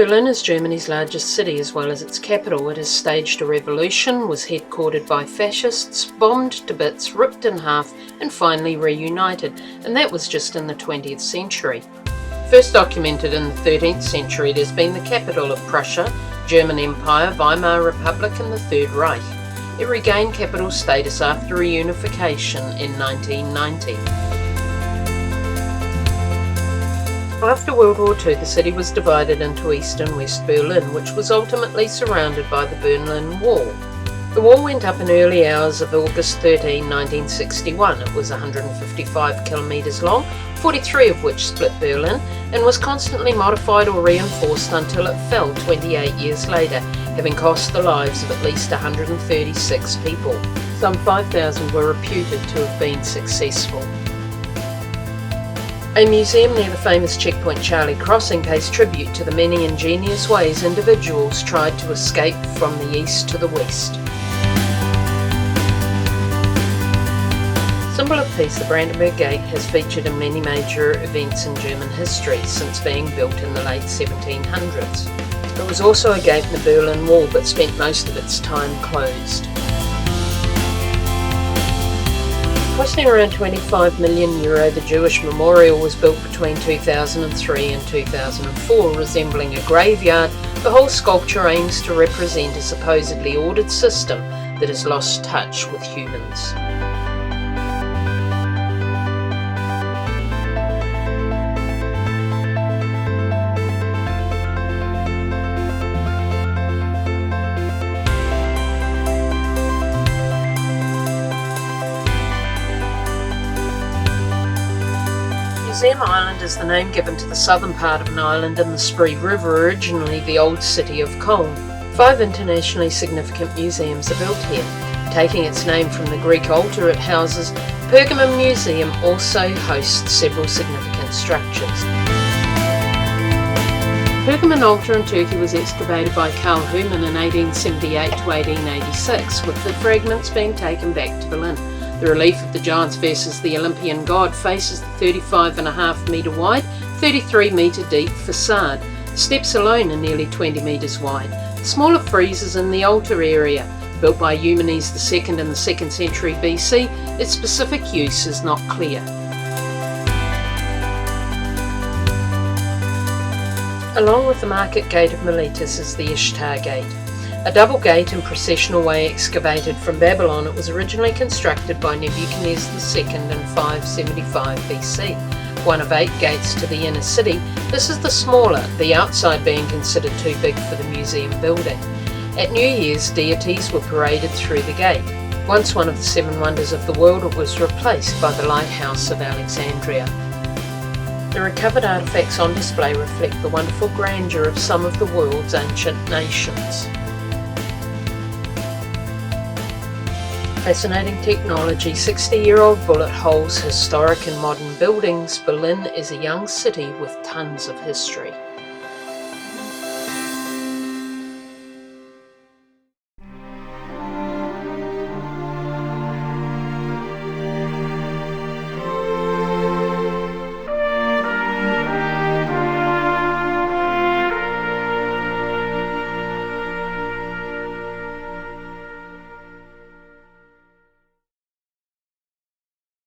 Berlin is Germany's largest city as well as its capital. It has staged a revolution, was headquartered by fascists, bombed to bits, ripped in half, and finally reunited, and that was just in the 20th century. First documented in the 13th century, it has been the capital of Prussia, German Empire, Weimar Republic, and the Third Reich. It regained capital status after reunification in 1990. After World War II, the city was divided into East and West Berlin, which was ultimately surrounded by the Berlin Wall. The wall went up in early hours of August 13, 1961. It was 155 kilometres long, 43 of which split Berlin, and was constantly modified or reinforced until it fell 28 years later, having cost the lives of at least 136 people. Some 5,000 were reputed to have been successful. A museum near the famous checkpoint Charlie Crossing pays tribute to the many ingenious ways individuals tried to escape from the east to the west. Symbol of peace, the Brandenburg Gate has featured in many major events in German history since being built in the late 1700s. It was also a gate in the Berlin Wall but spent most of its time closed. Costing around €25 million, the Jewish memorial was built between 2003 and 2004, resembling a graveyard. The whole sculpture aims to represent a supposedly ordered system that has lost touch with humans. Museum Island is the name given to the southern part of an island in the Spree River, originally the old city of Cologne. 5 internationally significant museums are built here. Taking its name from the Greek altar it houses, Pergamon Museum also hosts several significant structures. Pergamon altar in Turkey was excavated by Karl Humann in 1878 to 1886, with the fragments being taken back to Berlin. The relief of the giants versus the Olympian god faces the 35.5 metre wide, 33 metre deep facade. The steps alone are nearly 20 metres wide. The smaller friezes in the altar area, built by Eumenes II in the 2nd century BC, its specific use is not clear. Along with the Market Gate of Miletus is the Ishtar Gate. A double gate in processional way excavated from Babylon, it was originally constructed by Nebuchadnezzar II in 575 BC. One of 8 gates to the inner city, this is the smaller, the outside being considered too big for the museum building. At New Year's, deities were paraded through the gate. Once one of the 7 wonders of the world, it was replaced by the Lighthouse of Alexandria. The recovered artefacts on display reflect the wonderful grandeur of some of the world's ancient nations. Fascinating technology, 60-year-old bullet holes, historic and modern buildings. Berlin is a young city with tons of history.